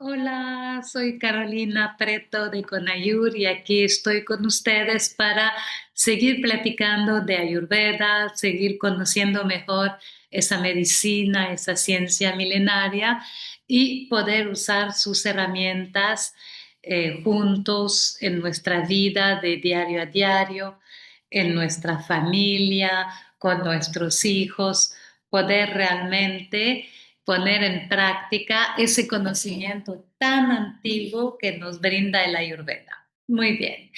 Hola, soy Carolina Preto de Conayur y aquí estoy con ustedes para seguir platicando de Ayurveda, seguir conociendo mejor esa medicina, esa ciencia milenaria y poder usar sus herramientas juntos en nuestra vida de diario a diario, en nuestra familia, con nuestros hijos, poder realmente poner en práctica ese conocimiento tan antiguo que nos brinda el Ayurveda. Muy bien.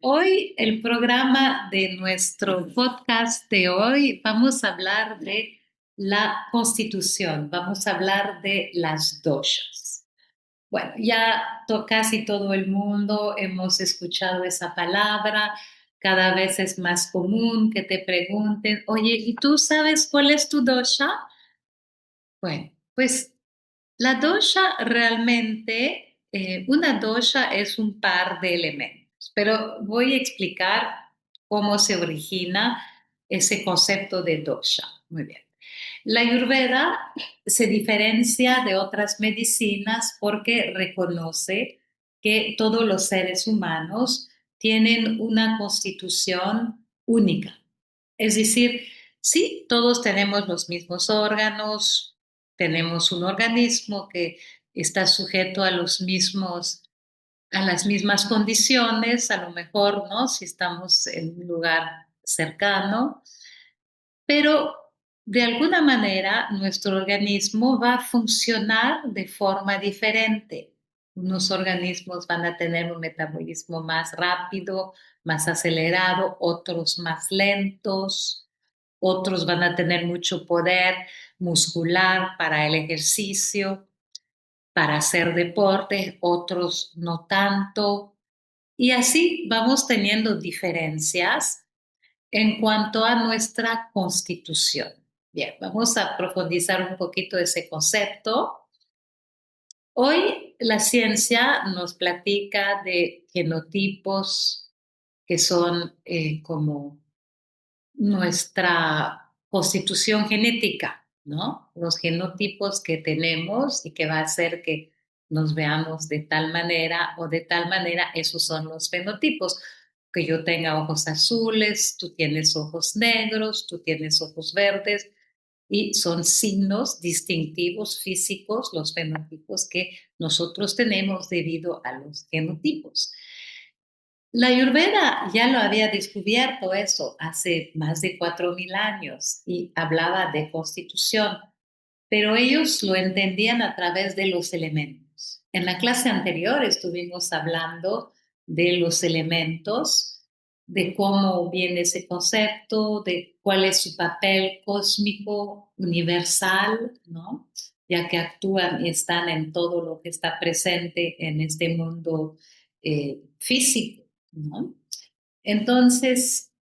Hoy, el programa de nuestro podcast de hoy, vamos a hablar de la constitución, vamos a hablar de las doshas. Bueno, ya casi todo el mundo hemos escuchado esa palabra, cada vez es más común que te pregunten, oye, ¿y tú sabes cuál es tu dosha? Bueno, pues la dosha realmente, una dosha es un par de elementos, pero voy a explicar cómo se origina ese concepto de dosha. Muy bien. La Ayurveda se diferencia de otras medicinas porque reconoce que todos los seres humanos tienen una constitución única. Es decir, sí, todos tenemos los mismos órganos, tenemos un organismo que está sujeto a a las mismas condiciones, a lo mejor, ¿no? Si estamos en un lugar cercano, pero de alguna manera nuestro organismo va a funcionar de forma diferente. Unos organismos van a tener un metabolismo más rápido, más acelerado, otros más lentos, otros van a tener mucho poder muscular para el ejercicio, para hacer deporte, otros no tanto. Y así vamos teniendo diferencias en cuanto a nuestra constitución. Bien, vamos a profundizar un poquito ese concepto. Hoy la ciencia nos platica de genotipos que son como nuestra constitución genética, ¿no? Los genotipos que tenemos y que va a hacer que nos veamos de tal manera o de tal manera, esos son los fenotipos. Que yo tenga ojos azules, tú tienes ojos negros, tú tienes ojos verdes, y son signos distintivos físicos, los fenotipos que nosotros tenemos debido a los genotipos. La Ayurveda ya lo había descubierto eso hace más de 4.000 años y hablaba de constitución, pero ellos lo entendían a través de los elementos. En la clase anterior estuvimos hablando de los elementos, de cómo viene ese concepto, de cuál es su papel cósmico universal, ¿no? Ya que actúan y están en todo lo que está presente en este mundo físico, ¿no? Entonces,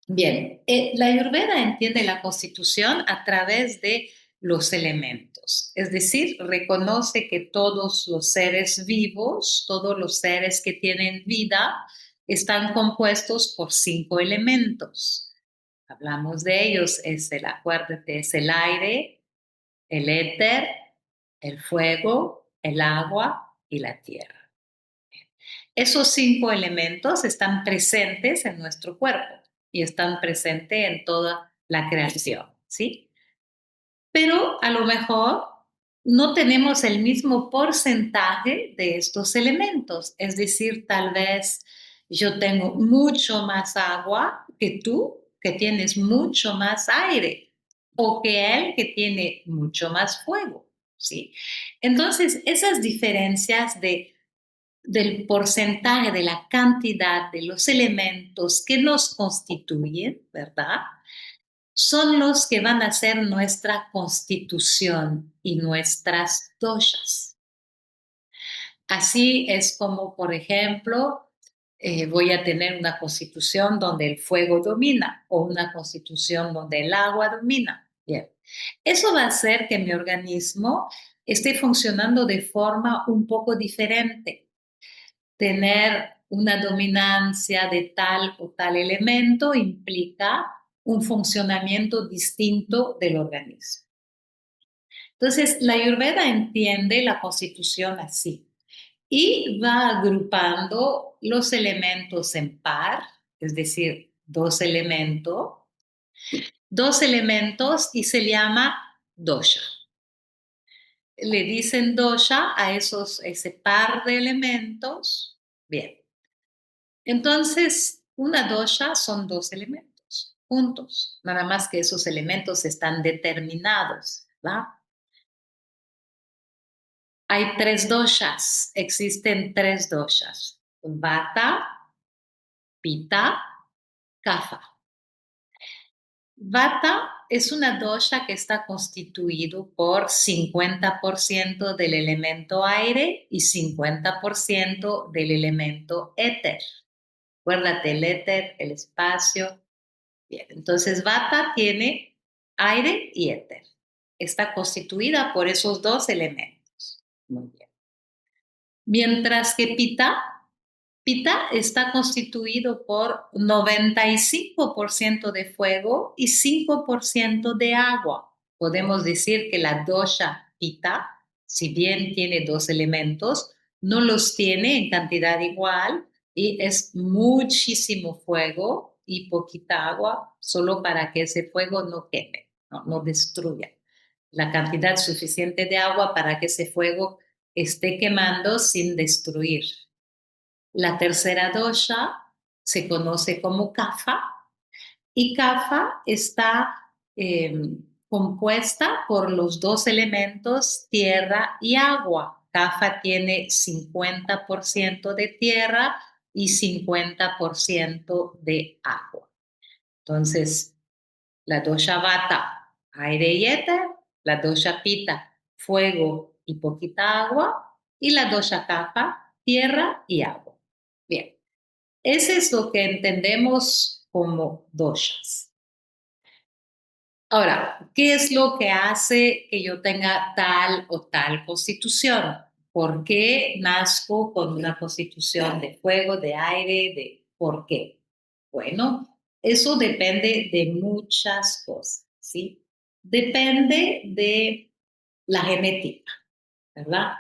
bien, la Ayurveda entiende la constitución a través de los elementos, es decir, reconoce que todos los seres vivos, todos los seres que tienen vida, están compuestos por 5 elementos. Hablamos de ellos, acuérdate, es el aire, el éter, el fuego, el agua y la tierra. Esos 5 elementos están presentes en nuestro cuerpo y están presentes en toda la creación, ¿sí? Pero a lo mejor no tenemos el mismo porcentaje de estos elementos, es decir, tal vez yo tengo mucho más agua que tú, que tienes mucho más aire, o que él que tiene mucho más fuego, ¿sí? Entonces, esas diferencias del porcentaje, de la cantidad de los elementos que nos constituyen, ¿verdad? Son los que van a ser nuestra constitución y nuestras doshas. Así es como, por ejemplo, voy a tener una constitución donde el fuego domina o una constitución donde el agua domina. Bien. Eso va a hacer que mi organismo esté funcionando de forma un poco diferente. Tener una dominancia de tal o tal elemento implica un funcionamiento distinto del organismo. Entonces, la Ayurveda entiende la constitución así y va agrupando los elementos en par, es decir, dos elementos y se llama dosha. Le dicen dosha a ese par de elementos. Bien. Entonces, una dosha son dos elementos juntos, nada más que esos elementos están determinados, ¿verdad? Hay tres doshas, existen tres doshas, vata, pitta, kapha. Vata es una dosha que está constituido por 50% del elemento aire y 50% del elemento éter. Acuérdate, el éter, el espacio. Bien, entonces Vata tiene aire y éter. Está constituida por esos dos elementos. Muy bien. Mientras que Pita está constituido por 95% de fuego y 5% de agua. Podemos decir que la dosha Pita, si bien tiene dos elementos, no los tiene en cantidad igual y es muchísimo fuego y poquita agua, solo para que ese fuego no queme, no destruya. La cantidad suficiente de agua para que ese fuego esté quemando sin destruir. La tercera dosha se conoce como kapha y kapha está compuesta por los dos elementos tierra y agua. Kapha tiene 50% de tierra y 50% de agua. Entonces, la dosha vata, aire y éter, la dosha pitta, fuego y poquita agua, y la dosha kapha, tierra y agua. Bien. Ese es lo que entendemos como doshas. Ahora, ¿qué es lo que hace que yo tenga tal o tal constitución? ¿Por qué nazco con una constitución de fuego, de aire, por qué? Bueno, eso depende de muchas cosas, ¿sí? Depende de la genética, ¿verdad?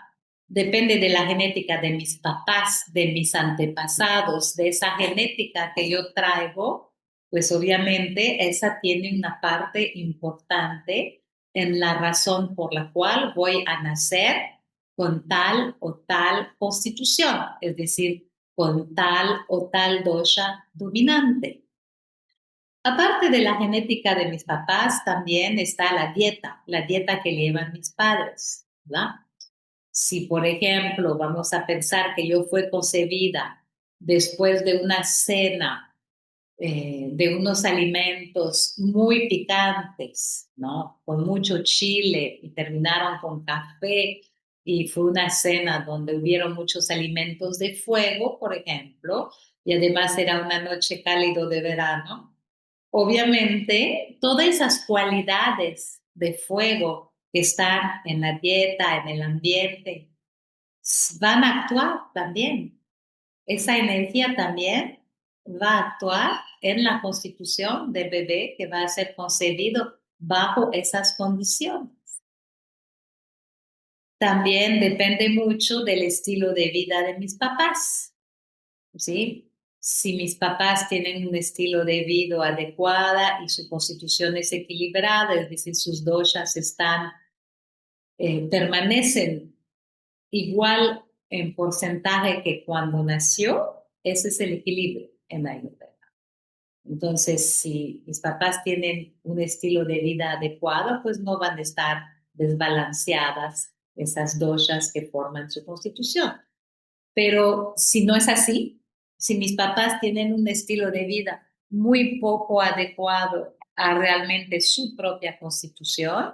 Depende de la genética de mis papás, de mis antepasados, de esa genética que yo traigo, pues obviamente esa tiene una parte importante en la razón por la cual voy a nacer con tal o tal constitución, es decir, con tal o tal dosha dominante. Aparte de la genética de mis papás, también está la dieta que llevan mis padres, ¿verdad? Si, por ejemplo, vamos a pensar que yo fui concebida después de una cena de unos alimentos muy picantes, ¿no? Con mucho chile y terminaron con café y fue una cena donde hubieron muchos alimentos de fuego, por ejemplo, y además era una noche cálido de verano. Obviamente, todas esas cualidades de fuego que están en la dieta, en el ambiente, van a actuar también. Esa energía también va a actuar en la constitución del bebé que va a ser concebido bajo esas condiciones. También depende mucho del estilo de vida de mis papás, ¿sí? Si mis papás tienen un estilo de vida adecuado y su constitución es equilibrada, es decir, sus doshas permanecen igual en porcentaje que cuando nació, ese es el equilibrio en la Ayurveda. Entonces, si mis papás tienen un estilo de vida adecuado, pues no van a estar desbalanceadas esas doshas que forman su constitución. Pero si no es así, si mis papás tienen un estilo de vida muy poco adecuado a realmente su propia constitución,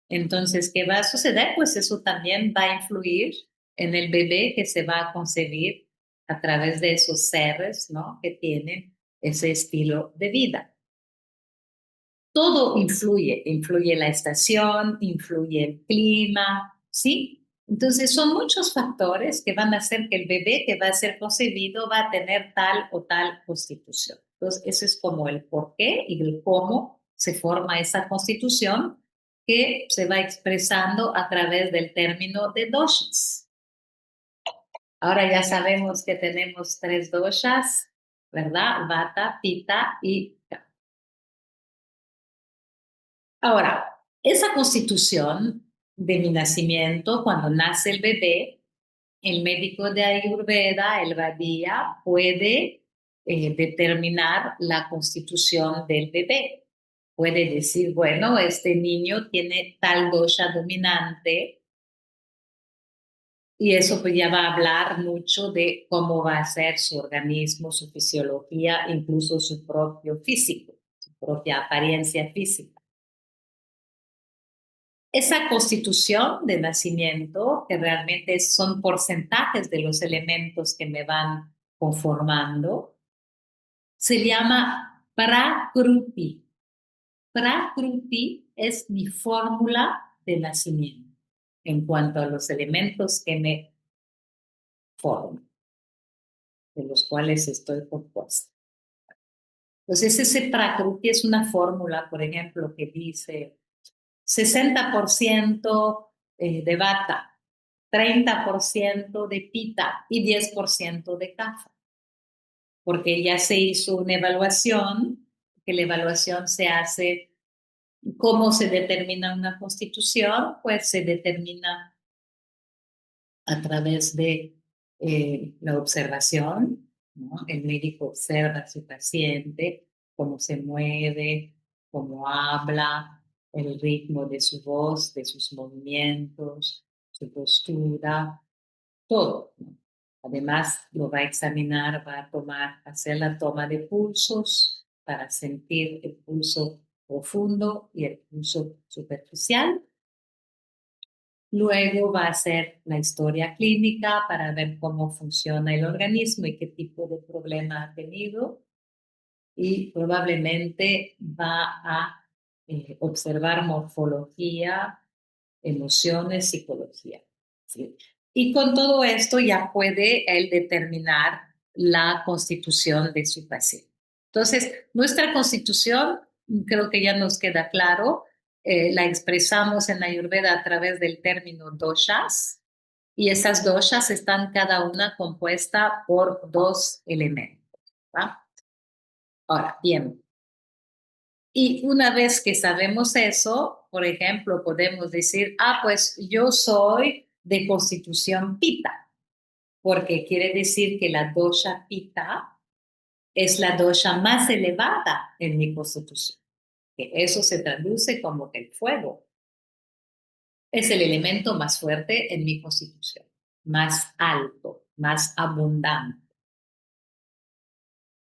entonces, ¿qué va a suceder? Pues eso también va a influir en el bebé que se va a concebir a través de esos seres, ¿no? Que tienen ese estilo de vida. Todo influye la estación, influye el clima, ¿sí? Entonces son muchos factores que van a hacer que el bebé que va a ser concebido va a tener tal o tal constitución. Entonces, eso es como el por qué y el cómo se forma esa constitución que se va expresando a través del término de doshas. Ahora ya sabemos que tenemos 3 doshas, ¿verdad? Vata, Pitta y Kapha. Ahora, esa constitución de mi nacimiento, cuando nace el bebé, el médico de Ayurveda, el Vaidya, puede determinar la constitución del bebé. Puede decir, bueno, este niño tiene tal dosha dominante y eso pues ya va a hablar mucho de cómo va a ser su organismo, su fisiología, incluso su propio físico, su propia apariencia física. Esa constitución de nacimiento, que realmente son porcentajes de los elementos que me van conformando, se llama Prakruti. Prakruti es mi fórmula de nacimiento en cuanto a los elementos que me forman, de los cuales estoy compuesta. Entonces, ese Prakruti es una fórmula, por ejemplo, que dice 60% de Vata, 30% de Pitta y 10% de Kapha, porque ya se hizo una evaluación, que la evaluación se hace. ¿Cómo se determina una constitución? Pues se determina a través de la observación, ¿no? El médico observa a su paciente, cómo se mueve, cómo habla, el ritmo de su voz, de sus movimientos, su postura, todo, ¿no? Además, lo va a examinar, va a hacer la toma de pulsos para sentir el pulso profundo y el pulso superficial. Luego va a hacer la historia clínica para ver cómo funciona el organismo y qué tipo de problema ha tenido. Y probablemente va a observar morfología, emociones, psicología. ¿Sí? Y con todo esto ya puede él determinar la constitución de su paciente. Entonces, nuestra constitución, creo que ya nos queda claro, la expresamos en Ayurveda a través del término doshas, y esas doshas están cada una compuesta por 2 elementos. ¿Va? Ahora, bien, y una vez que sabemos eso, por ejemplo, podemos decir, pues yo soy de constitución Pitta, porque quiere decir que la dosha Pitta es la dosha más elevada en mi constitución. Que eso se traduce como que el fuego es el elemento más fuerte en mi constitución, más alto, más abundante.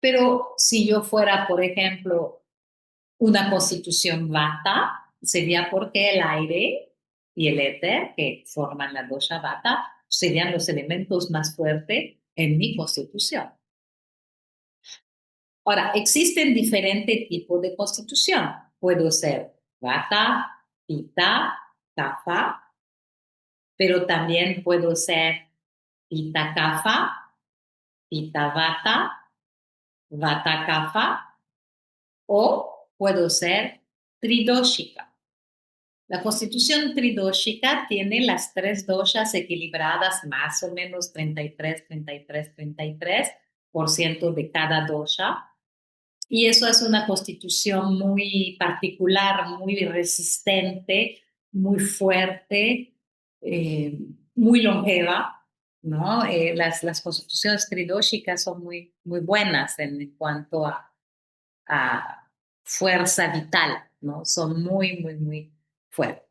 Pero si yo fuera, por ejemplo, una constitución Vata, sería porque el aire y el éter que forman la dosha Vata serían los elementos más fuertes en mi constitución. Ahora, existen diferentes tipos de constitución. Puedo ser Vata, Pitta, Kapha, pero también puedo ser Pitta Kapha, Pitta Vata, Vata Kapha, o puedo ser Tridóshika. La constitución tridóshica tiene las 3 doshas equilibradas, más o menos 33% de cada dosha. Y eso es una constitución muy particular, muy resistente, muy fuerte, muy longeva, ¿no? Las constituciones tridóshicas son muy buenas en cuanto a fuerza vital, ¿no? Son muy fuertes.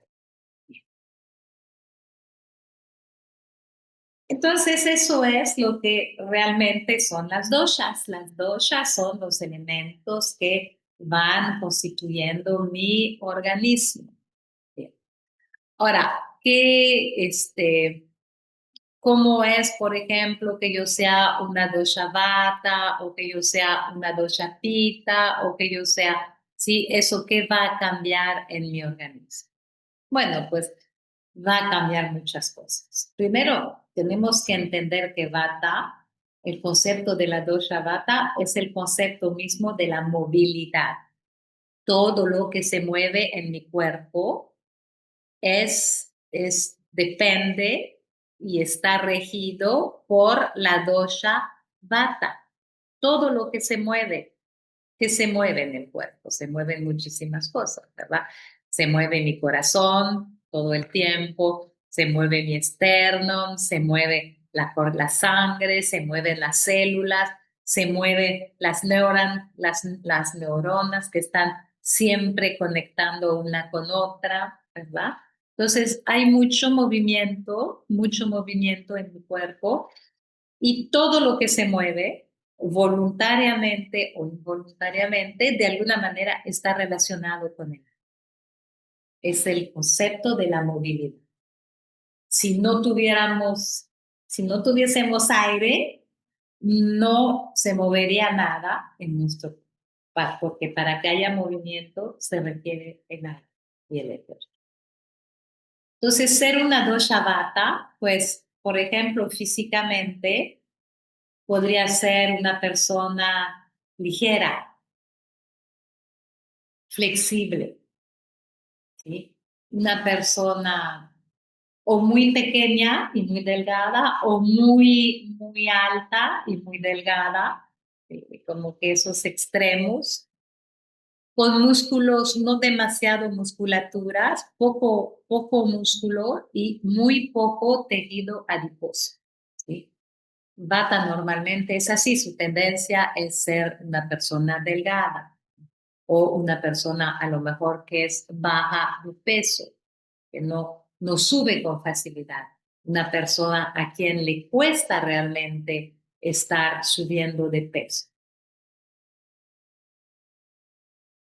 Entonces, eso es lo que realmente son las doshas. Las doshas son los elementos que van constituyendo mi organismo. Bien. Ahora, ¿cómo es, por ejemplo, que yo sea una dosha vata o que yo sea una dosha pitta o que yo sea, sí, eso qué va a cambiar en mi organismo? Bueno, pues va a cambiar muchas cosas. Primero, tenemos que entender que Vata, el concepto de la dosha Vata, es el concepto mismo de la movilidad. Todo lo que se mueve en mi cuerpo depende y está regido por la dosha vata. Todo lo que se mueve en el cuerpo, se mueven muchísimas cosas, ¿verdad? Se mueve mi corazón todo el tiempo, se mueve mi esternón, se mueve la sangre, se mueven las células, se mueven las neuronas que están siempre conectando una con otra, ¿verdad? Entonces hay mucho movimiento en mi cuerpo y todo lo que se mueve, voluntariamente o involuntariamente, de alguna manera está relacionado con él. Es el concepto de la movilidad. Si no tuviésemos aire, no se movería nada en nuestro cuerpo, porque para que haya movimiento se requiere el aire y el éter. Entonces, ser una dosha vata, pues, por ejemplo, físicamente, podría ser una persona ligera, flexible, ¿sí? Una persona o muy pequeña y muy delgada o muy alta y muy delgada, como que esos extremos, con músculos, no demasiado musculaturas, poco músculo y muy poco tejido adiposo, ¿sí? Bata normalmente es así, su tendencia es ser una persona delgada o una persona a lo mejor que es baja de peso, que no sube con facilidad, una persona a quien le cuesta realmente estar subiendo de peso.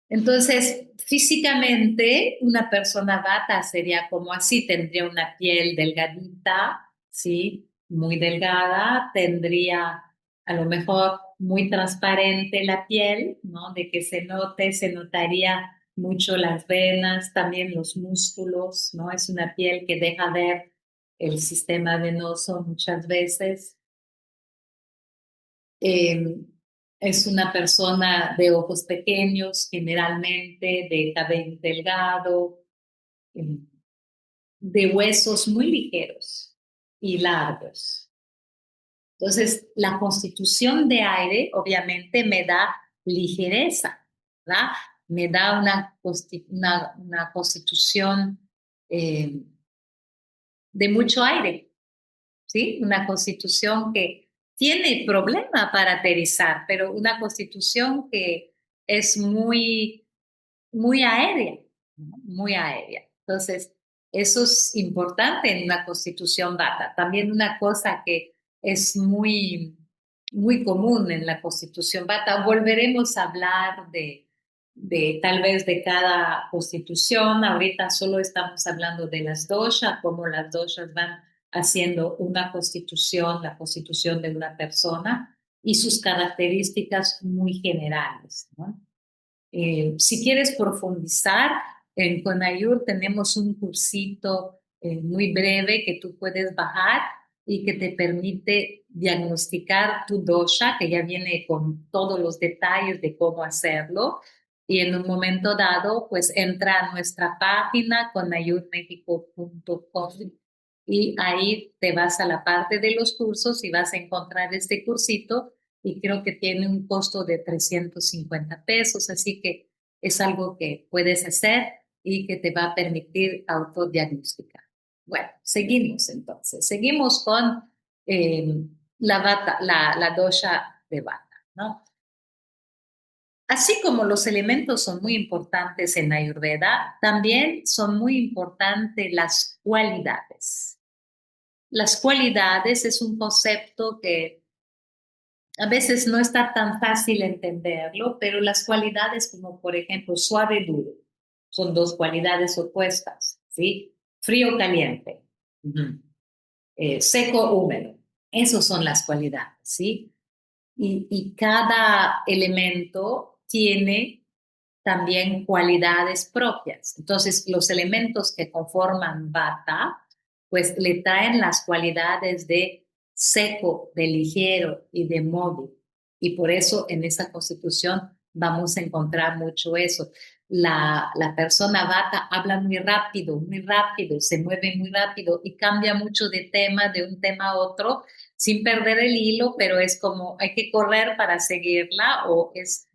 Entonces, físicamente, una persona bata sería como así, tendría una piel delgadita, ¿sí? Muy delgada, tendría a lo mejor muy transparente la piel, ¿no? De que se notaría mucho las venas, también los músculos, ¿no? Es una piel que deja ver el sistema venoso muchas veces. Eh, es una persona de ojos pequeños, generalmente, de cabello delgado, eh, de huesos muy ligeros y largos. Entonces, la constitución de aire obviamente me da ligereza, ¿verdad? Me da una constitución eh, de mucho aire, ¿sí? Una constitución que tiene problema para aterrizar, pero una constitución que es muy aérea, ¿no? Muy aérea. Entonces, eso es importante en una constitución bata. También una cosa que es muy común en la constitución bata, volveremos a hablar de tal vez de cada constitución. Ahorita solo estamos hablando de las doshas, cómo las doshas van haciendo una constitución, la constitución de una persona y sus características muy generales, ¿no? Si quieres profundizar, en Conayur tenemos un cursito muy breve que tú puedes bajar y que te permite diagnosticar tu dosha, que ya viene con todos los detalles de cómo hacerlo. Y en un momento dado, pues entra a nuestra página conayurmexico.com y ahí te vas a la parte de los cursos y vas a encontrar este cursito y creo que tiene un costo de 350 pesos, así que es algo que puedes hacer y que te va a permitir autodiagnosticar. Bueno, seguimos entonces, seguimos con la dosha de Vata, ¿no? Así como los elementos son muy importantes en Ayurveda, también son muy importantes las cualidades. Las cualidades es un concepto que a veces no está tan fácil entenderlo, pero las cualidades como por ejemplo suave, duro, son dos cualidades opuestas, ¿sí? Frío, caliente, seco, húmedo. Esas son las cualidades, ¿sí? Y cada elemento tiene también cualidades propias. Entonces, los elementos que conforman Vata, pues le traen las cualidades de seco, de ligero y de móvil. Y por eso en esa constitución vamos a encontrar mucho eso. la persona Vata habla muy rápido, se mueve muy rápido y cambia mucho de tema, de un tema a otro, sin perder el hilo, pero es como hay que correr para seguirla o es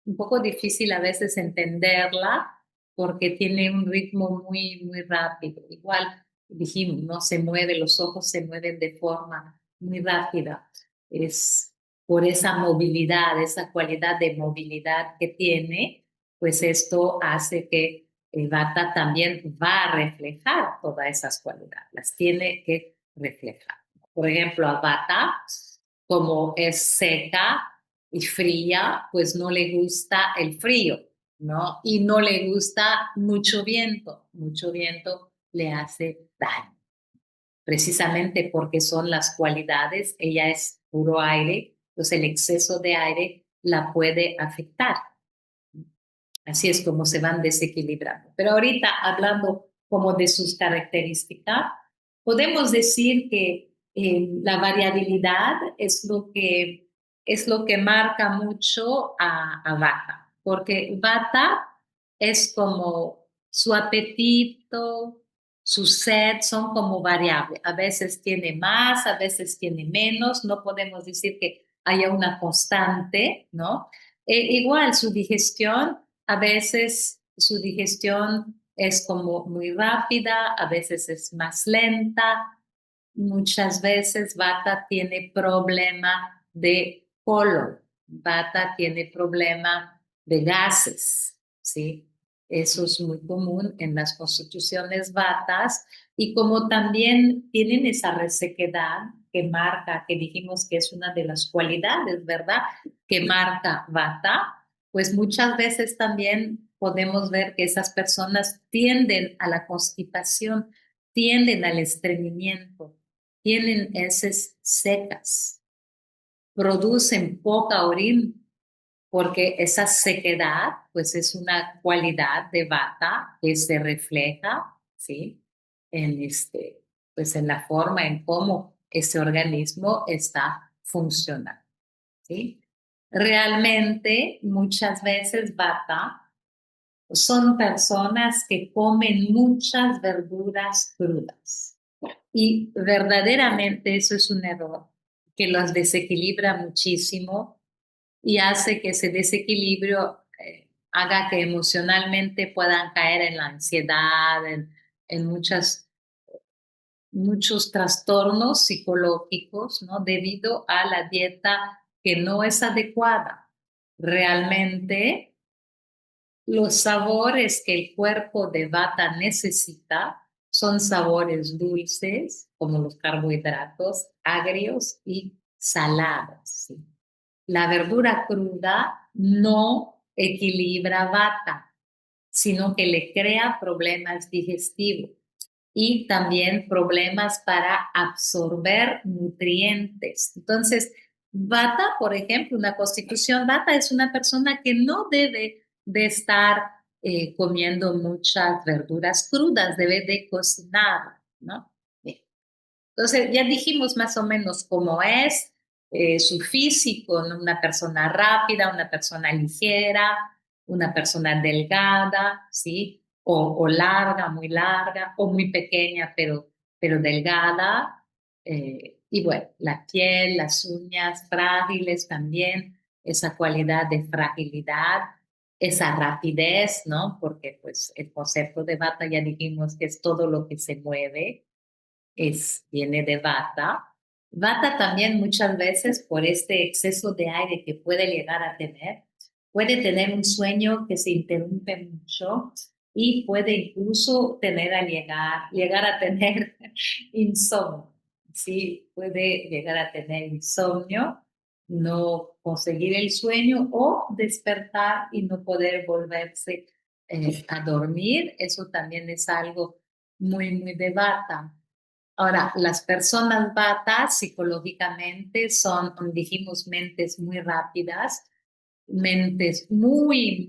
un poco difícil a veces entenderla porque tiene un ritmo muy rápido. Igual dijimos, no se mueve, los ojos se mueven de forma muy rápida. Es por esa movilidad, esa cualidad de movilidad que tiene, pues esto hace que el Vata también va a reflejar todas esas cualidades, las tiene que reflejar. Por ejemplo, a Vata, como es seca y fría, pues no le gusta el frío, ¿no? Y no le gusta mucho viento le hace daño, precisamente porque son las cualidades, ella es puro aire, pues el exceso de aire la puede afectar. Así es como se van desequilibrando. Pero ahorita hablando como de sus características, podemos decir que la variabilidad es lo que marca mucho a Vata, porque Vata es como su apetito, su sed son como variables. A veces tiene más, a veces tiene menos. No podemos decir que haya una constante, ¿no? Igual su digestión, a veces su digestión es como muy rápida, a veces es más lenta. Muchas veces Vata tiene problema de colon, Vata tiene problema de gases, ¿sí? Eso es muy común en las constituciones Vatas y como también tienen esa resequedad que marca, que dijimos que es una de las cualidades, ¿verdad? Que marca Vata, pues muchas veces también podemos ver que esas personas tienden a la constipación, tienden al estreñimiento, tienen heces secas, producen poca orina, porque esa sequedad, pues es una cualidad de Vata que se refleja, ¿sí? En pues en la forma en cómo ese organismo está funcionando, ¿sí? Realmente, muchas veces Vata son personas que comen muchas verduras crudas. Y verdaderamente eso es un error que los desequilibra muchísimo y hace que ese desequilibrio haga que emocionalmente puedan caer en la ansiedad, en muchos trastornos psicológicos, ¿no? Debido a la dieta que no es adecuada. Realmente los sabores que el cuerpo de Vata necesita son sabores dulces, como los carbohidratos, agrios y salados. ¿Sí? La verdura cruda no equilibra Vata, sino que le crea problemas digestivos y también problemas para absorber nutrientes. Entonces, Vata, por ejemplo, una constitución Vata es una persona que no debe de estar comiendo muchas verduras crudas, debe de cocinar, ¿no? Bien. Entonces, ya dijimos más o menos cómo es su físico, ¿no? Una persona rápida, una persona ligera, una persona delgada, ¿sí? O larga, o muy pequeña, pero delgada. Y bueno, la piel, las uñas frágiles también, esa cualidad de fragilidad, esa rapidez, ¿no? Porque pues el concepto de Vata ya dijimos que es todo lo que se mueve viene de Vata. Vata también muchas veces por este exceso de aire que puede llegar a tener, puede tener un sueño que se interrumpe mucho y puede incluso llegar a tener insomnio. Sí, puede llegar a tener insomnio, no conseguir el sueño o despertar y no poder volverse a dormir. Eso también es algo muy de Vata. Ahora, las personas Vata psicológicamente son, como dijimos, mentes muy rápidas, mentes muy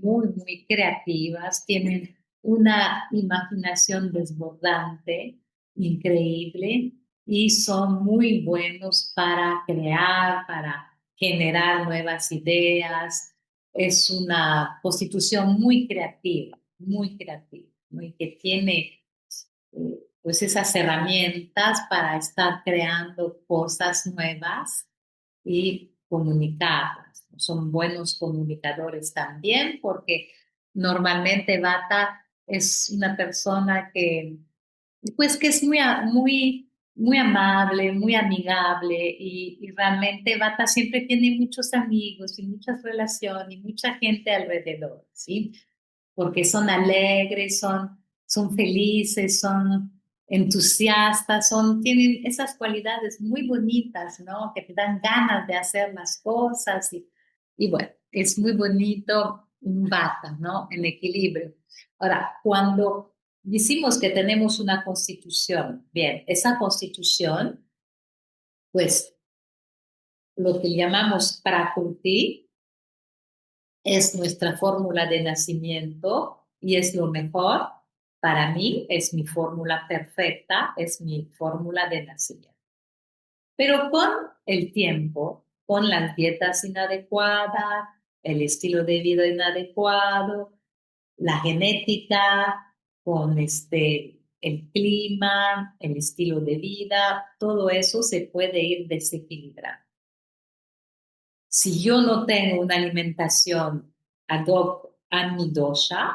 creativas, tienen una imaginación desbordante, increíble, y son muy buenos para crear, para generar nuevas ideas, es una constitución muy creativa, ¿no? Y que tiene pues esas herramientas para estar creando cosas nuevas y comunicarlas. Son buenos comunicadores también porque normalmente Bata es una persona que pues que es muy amable, muy amigable y realmente Bata siempre tiene muchos amigos y muchas relaciones y mucha gente alrededor, ¿sí? Porque son alegres, son felices, son entusiastas, tienen esas cualidades muy bonitas, ¿no? Que te dan ganas de hacer las cosas y bueno, es muy bonito un Bata, ¿no? En equilibrio. Ahora, cuando decimos que tenemos una constitución, bien, esa constitución, pues lo que llamamos Prakriti es nuestra fórmula de nacimiento y es lo mejor. Para mí es mi fórmula perfecta, es mi fórmula de nacimiento. Pero con el tiempo, con las dietas inadecuadas, el estilo de vida inadecuado, la genética, con el clima, el estilo de vida, todo eso se puede ir desequilibrando. Si yo no tengo una alimentación ad hoc a mi dosha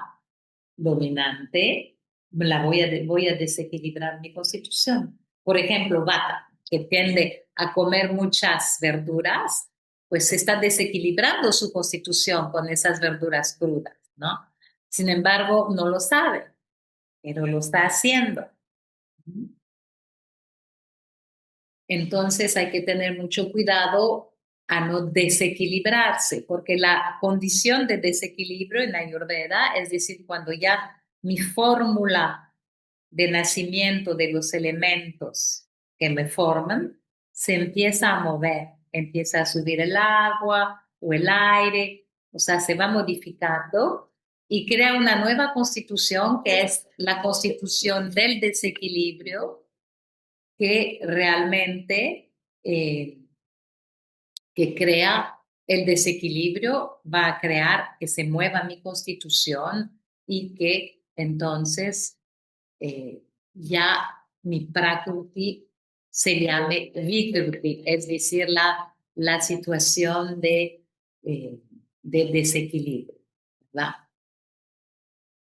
dominante, voy a desequilibrar mi constitución. Por ejemplo, Vata, que tiende a comer muchas verduras, pues se está desequilibrando su constitución con esas verduras crudas, ¿no? Sin embargo, no lo sabe, pero lo está haciendo. Entonces hay que tener mucho cuidado a no desequilibrarse, porque la condición de desequilibrio en la Ayurveda, es decir, cuando ya mi fórmula de nacimiento de los elementos que me forman se empieza a mover, empieza a subir el agua o el aire, o sea, se va modificando y crea una nueva constitución que es la constitución del desequilibrio que realmente eh, que crea el desequilibrio va a crear que se mueva mi constitución y que entonces eh, ya mi prakriti se llame vikruti, es decir, la situación de desequilibrio, ¿verdad?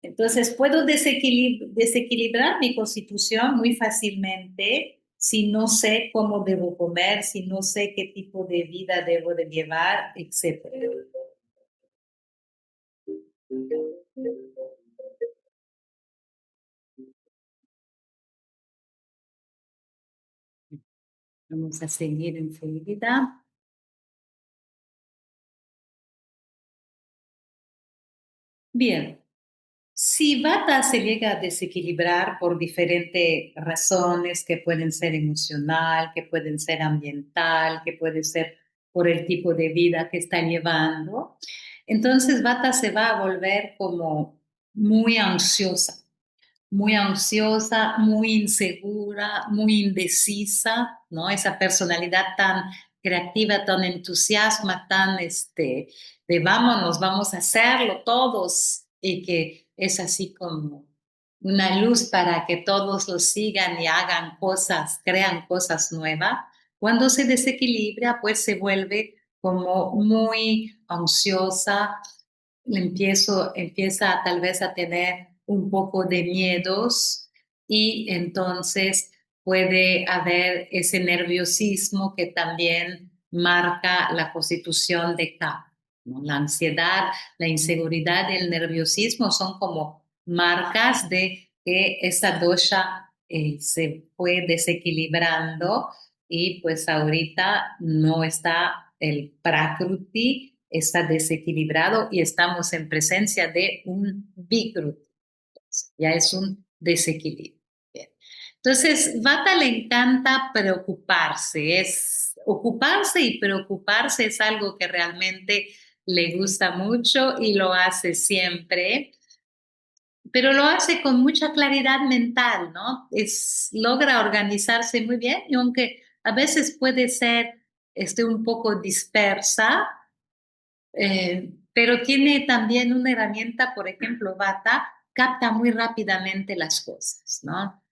Entonces, puedo desequilibrar mi constitución muy fácilmente si no sé cómo debo comer, si no sé qué tipo de vida debo de llevar, etcétera. Vamos a seguir enseguida. Bien, si Vata se llega a desequilibrar por diferentes razones que pueden ser emocional, que pueden ser ambiental, que puede ser por el tipo de vida que está llevando, entonces Vata se va a volver como muy ansiosa, muy insegura, muy indecisa, ¿no? Esa personalidad tan creativa, tan entusiasma, tan de vámonos, vamos a hacerlo todos, y que es así como una luz para que todos lo sigan y hagan cosas, crean cosas nuevas. Cuando se desequilibra, pues se vuelve como muy ansiosa, empieza tal vez a tener un poco de miedos y entonces puede haber ese nerviosismo que también marca la constitución de K, ¿no? La ansiedad, la inseguridad y el nerviosismo son como marcas de que esa dosha se fue desequilibrando y pues ahorita no está el prakruti, está desequilibrado y estamos en presencia de un vikruti, ya es un desequilibrio. Bien. Entonces, Vata le encanta preocuparse, es ocuparse y preocuparse es algo que realmente le gusta mucho y lo hace siempre, pero lo hace con mucha claridad mental, ¿no? Logra organizarse muy bien y aunque a veces puede ser un poco dispersa, pero tiene también una herramienta, por ejemplo, Vata capta muy rápidamente las cosas, ¿no?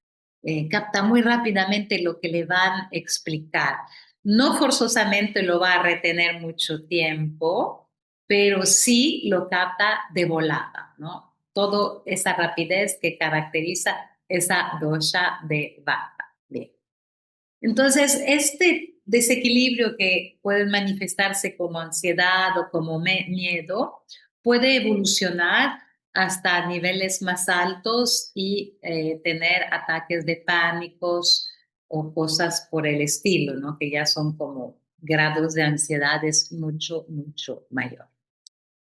Capta muy rápidamente lo que le van a explicar. No forzosamente lo va a retener mucho tiempo, pero sí lo capta de volada, ¿no? Toda esa rapidez que caracteriza esa dosha de Vata. Bien. Entonces, este desequilibrio que puede manifestarse como ansiedad o como miedo puede evolucionar hasta niveles más altos y tener ataques de pánicos o cosas por el estilo, ¿no? Que ya son como grados de ansiedades mucho, mucho mayor.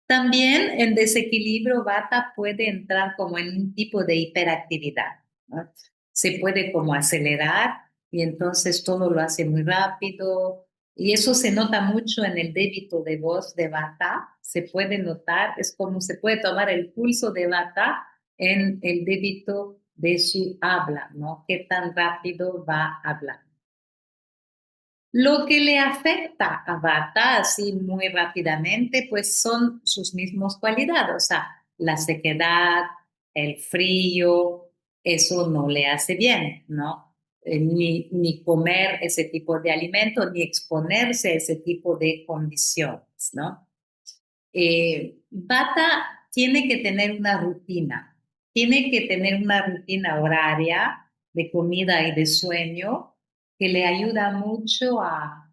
También el desequilibrio Vata puede entrar como en un tipo de hiperactividad, ¿no? Se puede como acelerar y entonces todo lo hace muy rápido y eso se nota mucho en el débito de voz de Vata, se puede notar, es como se puede tomar el pulso de Vata en el débito de su habla, ¿no? Qué tan rápido va a hablar. Lo que le afecta a Bata así muy rápidamente, pues son sus mismas cualidades, o sea, la sequedad, el frío, eso no le hace bien, ¿no? Ni comer ese tipo de alimentos, ni exponerse a ese tipo de condiciones, ¿no? Bata tiene que tener una rutina, tiene que tener una rutina horaria de comida y de sueño que le ayuda mucho a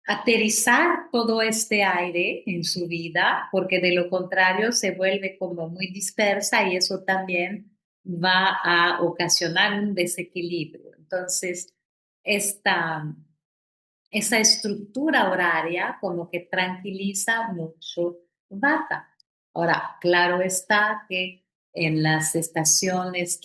aterrizar todo este aire en su vida, porque de lo contrario se vuelve como muy dispersa y eso también va a ocasionar un desequilibrio. Entonces, esta, esa estructura horaria como que tranquiliza mucho Vata. Ahora, claro está que en las estaciones,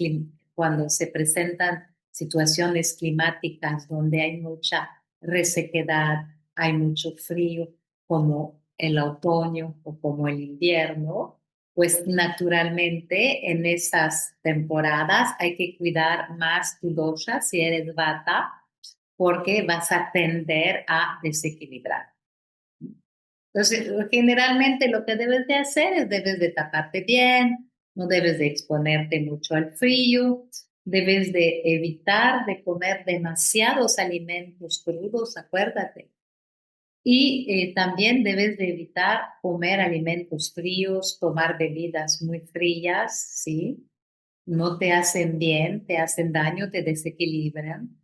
cuando se presentan situaciones climáticas donde hay mucha resequedad, hay mucho frío, como el otoño o como el invierno, pues naturalmente en esas temporadas hay que cuidar más tu dosha si eres Vata porque vas a tender a desequilibrar. Entonces, generalmente lo que debes de hacer es debes de taparte bien, no debes de exponerte mucho al frío, debes de evitar de comer demasiados alimentos crudos, acuérdate. Y también debes de evitar comer alimentos fríos, tomar bebidas muy frías, ¿sí? No te hacen bien, te hacen daño, te desequilibran.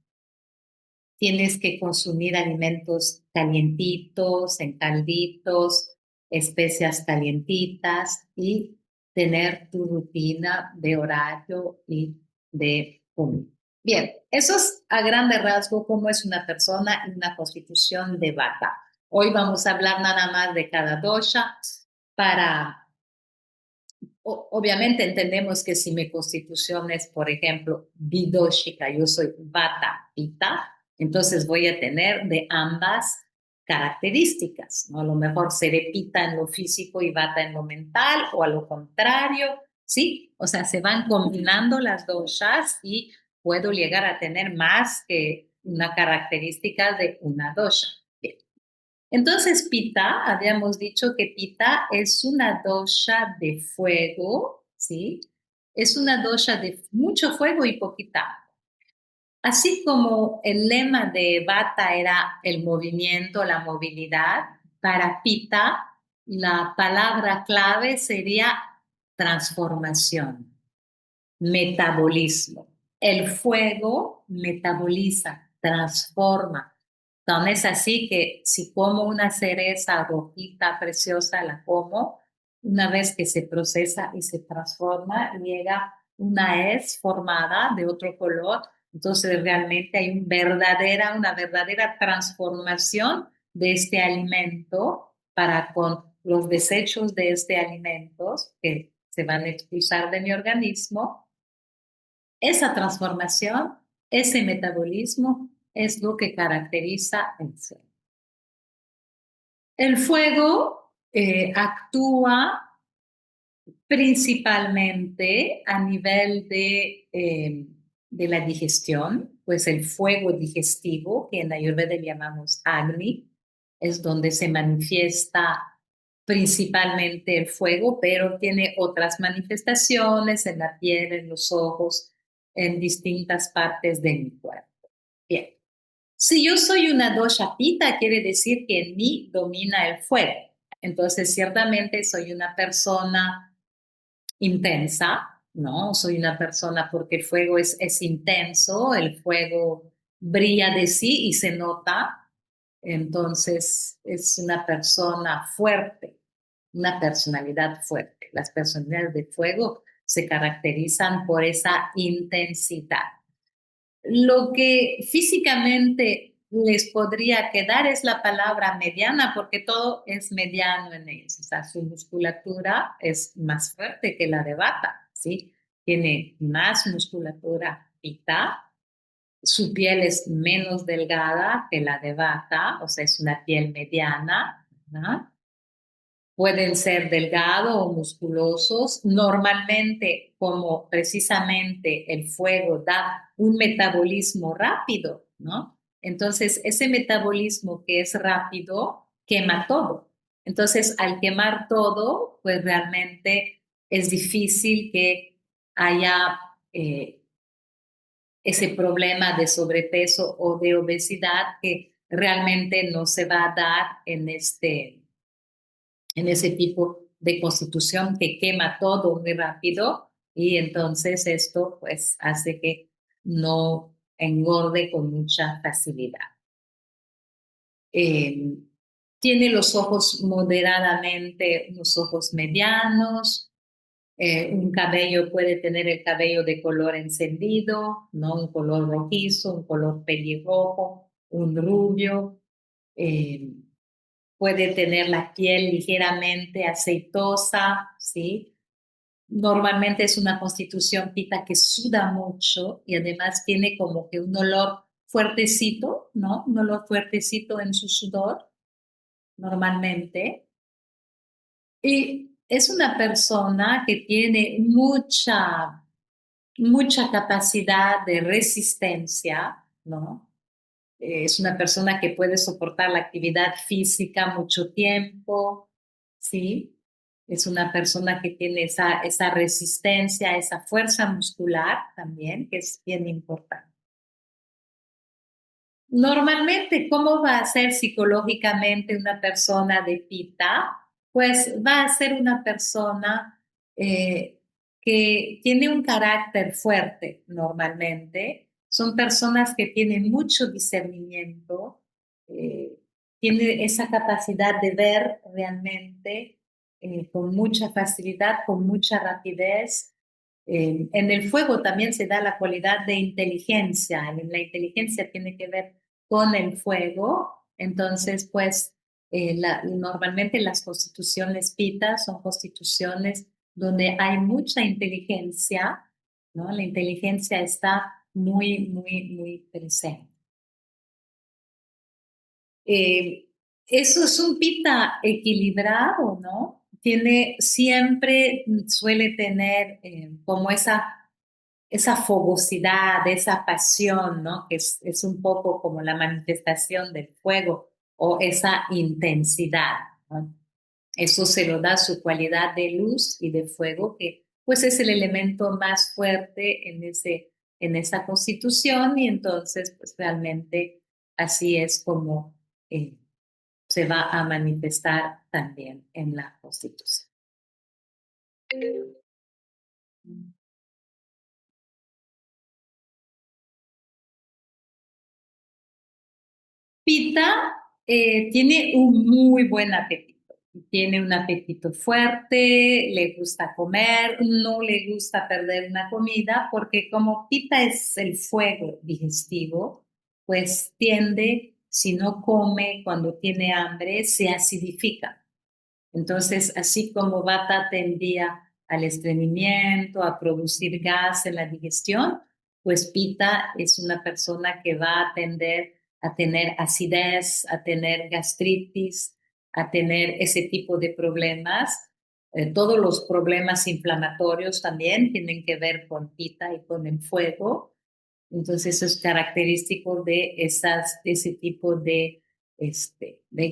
Tienes que consumir alimentos calientitos, en calditos, especias calientitas y tener tu rutina de horario y de comida. Bien, eso es a grande rasgo cómo es una persona en una constitución de Vata. Hoy vamos a hablar nada más de cada dosha para obviamente entendemos que si mi constitución es, por ejemplo, bidóšica, yo soy Vata Pitta, entonces voy a tener de ambas características, ¿no? A lo mejor seré Pitta en lo físico y Vata en lo mental, o a lo contrario, ¿sí? O sea, se van combinando las doshas y puedo llegar a tener más que una característica de una dosha. Bien. Entonces, Pita, habíamos dicho que Pita es una dosha de fuego, ¿sí? Es una dosha de mucho fuego y poquita agua. Así como el lema de Vata era el movimiento, la movilidad, para Pita la palabra clave sería transformación, metabolismo. El fuego metaboliza, transforma. Tan es así que si como una cereza rojita preciosa, la como, una vez que se procesa y se transforma, llega una es formada de otro color. Entonces realmente hay una verdadera transformación de este alimento para con los desechos de este alimento que se van a expulsar de mi organismo. Esa transformación, ese metabolismo es lo que caracteriza el fuego. El fuego actúa principalmente a nivel de la digestión, pues el fuego digestivo, que en Ayurveda llamamos Agni, es donde se manifiesta principalmente el fuego, pero tiene otras manifestaciones en la piel, en los ojos, en distintas partes de mi cuerpo. Bien. Si yo soy una dosha pita, quiere decir que en mí domina el fuego. Entonces, ciertamente soy una persona intensa, ¿no? Soy una persona porque el fuego es intenso, el fuego brilla de sí y se nota. Entonces, es una persona fuerte, una personalidad fuerte. Las personalidades de fuego se caracterizan por esa intensidad. Lo que físicamente les podría quedar es la palabra mediana, porque todo es mediano en ellos. O sea, su musculatura es más fuerte que la de Vata, ¿sí? Tiene más musculatura Pitta, su piel es menos delgada que la de Vata, o sea, es una piel mediana, ¿no? Pueden ser delgados o musculosos. Normalmente, como precisamente el fuego da un metabolismo rápido, ¿no? Entonces, ese metabolismo que es rápido quema todo. Entonces, al quemar todo, pues realmente es difícil que haya ese problema de sobrepeso o de obesidad que realmente no se va a dar en ese tipo de constitución que quema todo muy rápido y entonces esto pues hace que no engorde con mucha facilidad. Eh, Tiene los ojos moderadamente, unos ojos medianos, un cabello puede tener el cabello de color encendido, ¿no? Un color rojizo, un color pelirrojo, un rubio. Eh, Puede tener la piel ligeramente aceitosa, ¿sí? Normalmente es una constitución pita que suda mucho y además tiene como que un olor fuertecito, ¿no? Un olor fuertecito en su sudor, normalmente. Y es una persona que tiene mucha capacidad de resistencia, ¿no? Es una persona que puede soportar la actividad física mucho tiempo, ¿sí? Es una persona que tiene esa resistencia, esa fuerza muscular también, que es bien importante. Normalmente, ¿cómo va a ser psicológicamente una persona de Pita? Pues va a ser una persona que tiene un carácter fuerte normalmente. Son personas que tienen mucho discernimiento, eh, tienen esa capacidad de ver realmente con mucha facilidad, con mucha rapidez. En el fuego también se da la cualidad de inteligencia. La inteligencia tiene que ver con el fuego. Entonces, pues, normalmente las constituciones pitas son constituciones donde hay mucha inteligencia, ¿no? La inteligencia está muy presente. Eh, Eso es un pita equilibrado, ¿no? Siempre suele tener como esa fogosidad, esa pasión, ¿no? Que es un poco como la manifestación del fuego o esa intensidad, ¿no? Eso se lo da su cualidad de luz y de fuego, que pues es el elemento más fuerte en esa constitución y entonces pues realmente así es como eh, se va a manifestar también en la constitución. Pita tiene un muy buen apetito. Tiene un apetito fuerte, le gusta comer, no le gusta perder una comida, porque como Pita es el fuego digestivo, pues tiende, si no come cuando tiene hambre, se acidifica. Entonces, así como Vata tendía al estreñimiento, a producir gas en la digestión, pues Pita es una persona que va a tender a tener acidez, a tener gastritis, a tener ese tipo de problemas. Todos los problemas inflamatorios también tienen que ver con Pita y con el fuego. Entonces, eso es característico de ese tipo de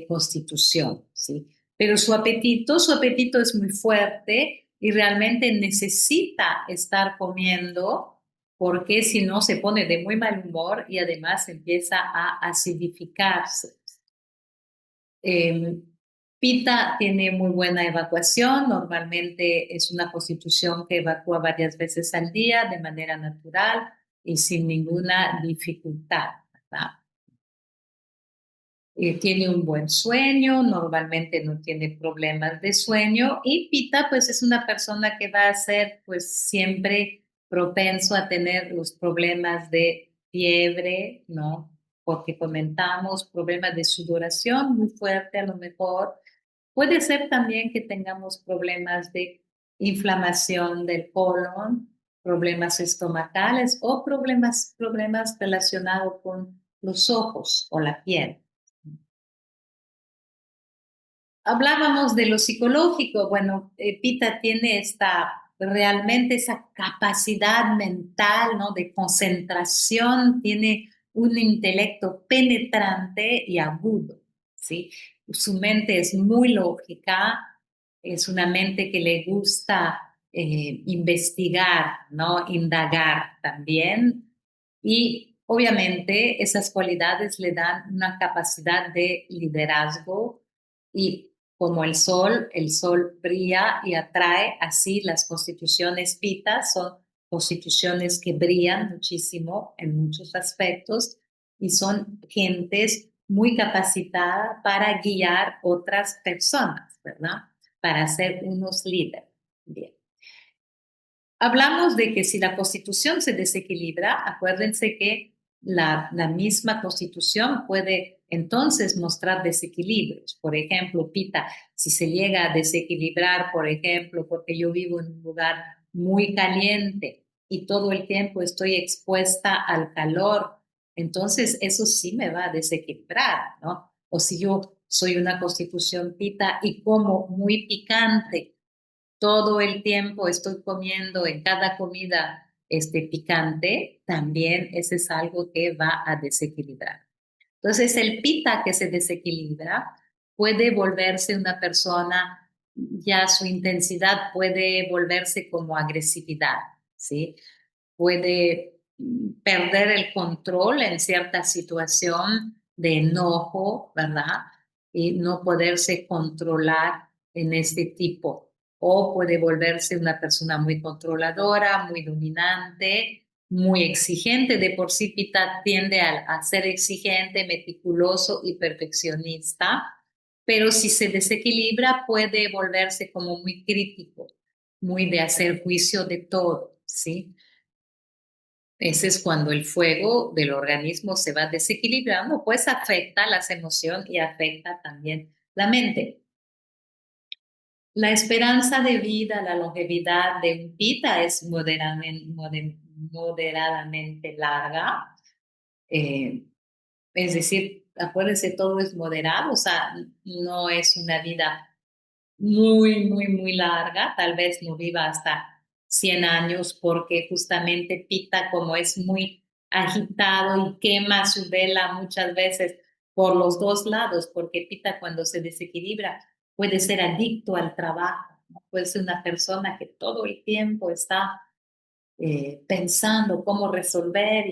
constitución, ¿sí? pero su apetito es muy fuerte y realmente necesita estar comiendo porque si no se pone de muy mal humor y además empieza a acidificarse. Eh, Pita tiene muy buena evacuación, normalmente es una constitución que evacúa varias veces al día de manera natural y sin ninguna dificultad, ¿verdad? Tiene un buen sueño, normalmente no tiene problemas de sueño y Pita pues es una persona que va a ser pues siempre propenso a tener los problemas de fiebre, ¿no? Porque comentamos problemas de sudoración muy fuerte a lo mejor. Puede ser también que tengamos problemas de inflamación del colon, problemas estomacales o problemas relacionados con los ojos o la piel. Hablábamos de lo psicológico. Bueno, Pita tiene realmente esa capacidad mental, ¿no? De concentración, tiene un intelecto penetrante y agudo, ¿sí? Su mente es muy lógica, es una mente que le gusta investigar, ¿no? Indagar también. Y obviamente esas cualidades le dan una capacidad de liderazgo y como el sol brilla y atrae, así las constituciones pitas son constituciones que brillan muchísimo en muchos aspectos y son gentes muy capacitadas para guiar otras personas, ¿verdad? Para ser unos líderes. Bien. Hablamos de que si la constitución se desequilibra, acuérdense que la misma constitución puede entonces mostrar desequilibrios. Por ejemplo, Pita, si se llega a desequilibrar, por ejemplo, porque yo vivo en un lugar muy caliente y todo el tiempo estoy expuesta al calor, entonces eso sí me va a desequilibrar, ¿no? O si yo soy una constitución Pita y como muy picante, todo el tiempo estoy comiendo en cada comida picante, también ese es algo que va a desequilibrar. Entonces, el pita que se desequilibra puede volverse una persona, ya su intensidad puede volverse como agresividad, ¿sí? Puede perder el control en cierta situación de enojo, ¿verdad? Y no poderse controlar en este tipo. O puede volverse una persona muy controladora, muy dominante, muy exigente. De por sí, Pita tiende a ser exigente, meticuloso y perfeccionista, pero si se desequilibra puede volverse como muy crítico, muy de hacer juicio de todo, ¿sí? Ese es cuando el fuego del organismo se va desequilibrando, pues afecta las emociones y afecta también la mente. La esperanza de vida, la longevidad de un pita es moderadamente larga. eh, es decir, acuérdense, todo es moderado, o sea, no es una vida muy, muy, muy larga, tal vez no viva hasta 100 años porque justamente Pita como es muy agitado y quema su vela muchas veces por los dos lados, porque Pita cuando se desequilibra puede ser adicto al trabajo, ¿no? Puede ser una persona que todo el tiempo está pensando cómo resolver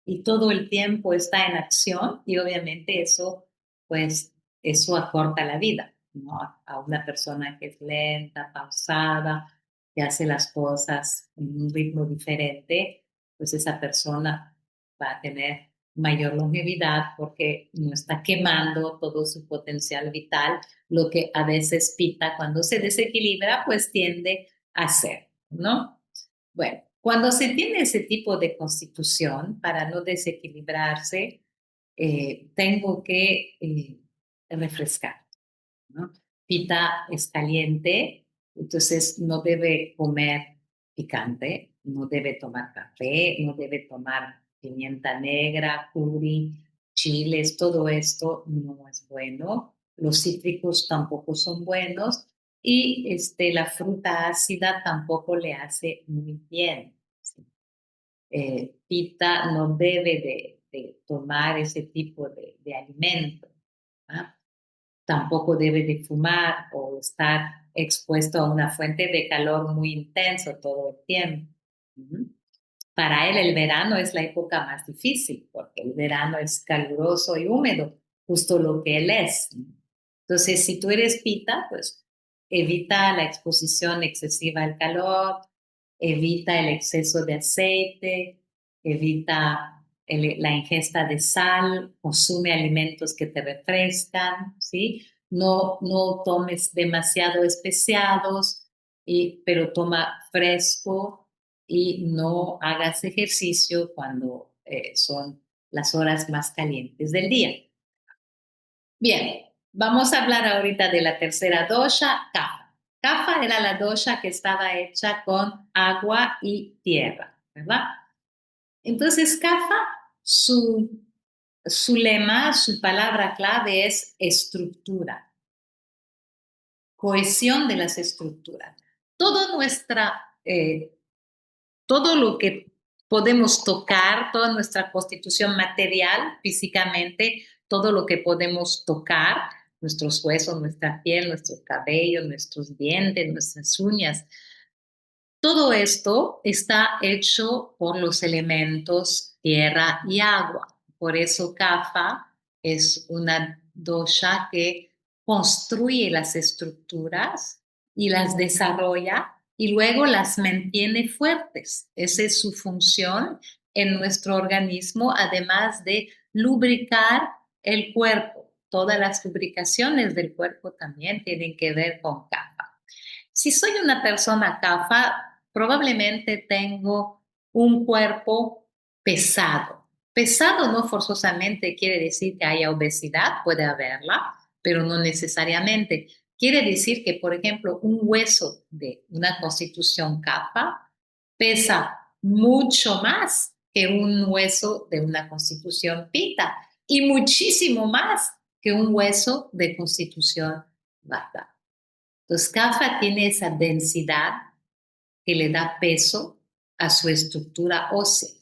y todo el tiempo está en acción y obviamente eso, pues, eso acorta la vida, ¿no? A una persona que es lenta, pausada, que hace las cosas en un ritmo diferente, pues esa persona va a tener mayor longevidad porque no está quemando todo su potencial vital, lo que a veces Pita cuando se desequilibra, pues tiende a hacer, ¿no? Bueno, cuando se tiene ese tipo de constitución, para no desequilibrarse, tengo que refrescar, ¿no? Pita es caliente, entonces no debe comer picante, no debe tomar café, no debe tomar pimienta negra, curry, chiles, todo esto no es bueno. Los cítricos tampoco son buenos y la fruta ácida tampoco le hace muy bien, ¿sí? Pita no debe de tomar ese tipo de alimento, ¿ah? tampoco debe de fumar o estar expuesto a una fuente de calor muy intenso todo el tiempo. Ujú. Para él el verano es la época más difícil porque el verano es caluroso y húmedo, justo lo que él es. Entonces, si tú eres pita, pues evita la exposición excesiva al calor, evita el exceso de aceite, evita la ingesta de sal, consume alimentos que te refrescan, ¿sí? No tomes demasiado especiados, pero toma fresco y no hagas ejercicio cuando son las horas más calientes del día. Bien, vamos a hablar ahorita de la tercera dosha, Kapha. Kapha era la dosha que estaba hecha con agua y tierra, ¿verdad? Entonces, Kapha, su lema, su palabra clave es estructura, cohesión de las estructuras. Todo todo lo que podemos tocar, toda nuestra constitución material físicamente, todo lo que podemos tocar, nuestros huesos, nuestra piel, nuestro cabello, nuestros dientes, nuestras uñas, todo esto está hecho por los elementos tierra y agua. Por eso Kapha es una dosha que construye las estructuras y las desarrolla y luego las mantiene fuertes. Esa es su función en nuestro organismo, además de lubricar el cuerpo. Todas las lubricaciones del cuerpo también tienen que ver con Kapha. Si soy una persona CAFA, probablemente tengo un cuerpo pesado. Pesado no forzosamente quiere decir que haya obesidad, puede haberla, pero no necesariamente. Quiere decir que, por ejemplo, un hueso de una constitución CAFA pesa mucho más que un hueso de una constitución pita y muchísimo más que un hueso de constitución vata. Entonces, CAFA tiene esa densidad que le da peso a su estructura ósea.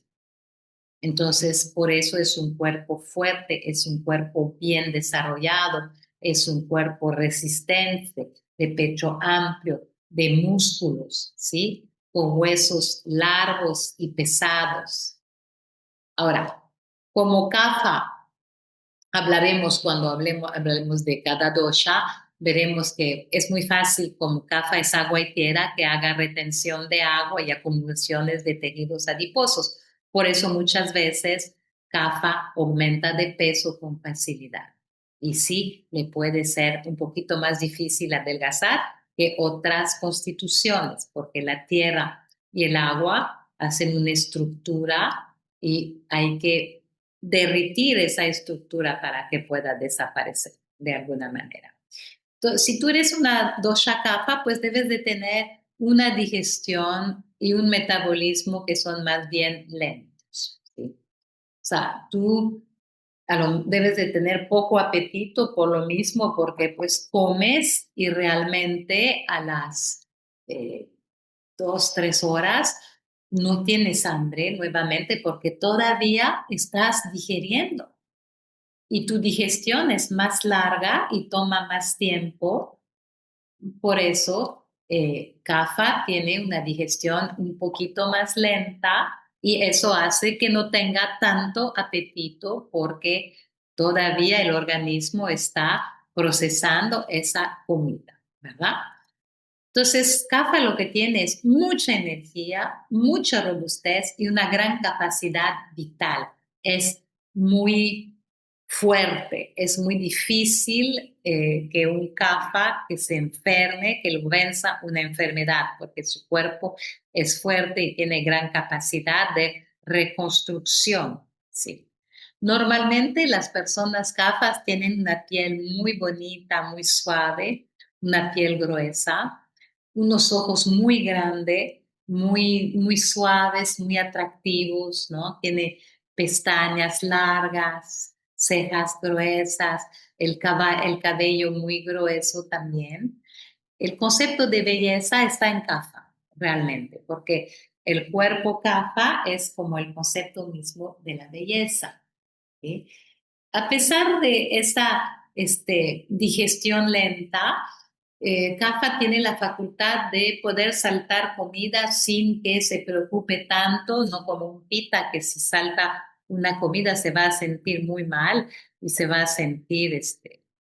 Entonces, por eso es un cuerpo fuerte, es un cuerpo bien desarrollado, es un cuerpo resistente, de pecho amplio, de músculos, ¿sí? Con huesos largos y pesados. Ahora, como CAFA hablaremos cuando hablaremos de cada dosha, veremos que es muy fácil, como Kapha es agua y tierra, que haga retención de agua y acumulaciones de tejidos adiposos. Por eso muchas veces Kapha aumenta de peso con facilidad. Y sí, le puede ser un poquito más difícil adelgazar que otras constituciones, porque la tierra y el agua hacen una estructura y hay que derritir esa estructura para que pueda desaparecer de alguna manera. Entonces, si tú eres una dosha kapha, pues debes de tener una digestión y un metabolismo que son más bien lentos, ¿sí? O sea, tú debes de tener poco apetito por lo mismo, porque pues comes y realmente a las 2, 3 horas no tienes hambre nuevamente porque todavía estás digiriendo y tu digestión es más larga y toma más tiempo. Por eso, Kapha tiene una digestión un poquito más lenta y eso hace que no tenga tanto apetito porque todavía el organismo está procesando esa comida, ¿verdad? Entonces, Kapha lo que tiene es mucha energía, mucha robustez y una gran capacidad vital. Es muy fuerte, es muy difícil que un Kapha que se enferme, que lo venza una enfermedad, porque su cuerpo es fuerte y tiene gran capacidad de reconstrucción. Sí. Normalmente las personas Kaphas tienen una piel muy bonita, muy suave, una piel gruesa, unos ojos muy grandes, muy suaves, muy atractivos, ¿no? Tiene pestañas largas, cejas gruesas, el cabello muy grueso también. El concepto de belleza está en Kapha, realmente, porque el cuerpo Kapha es como el concepto mismo de la belleza, ¿sí? A pesar de esta digestión lenta, Kapha tiene la facultad de poder saltar comida sin que se preocupe tanto, no como un Pitta que si salta una comida se va a sentir muy mal y se va a sentir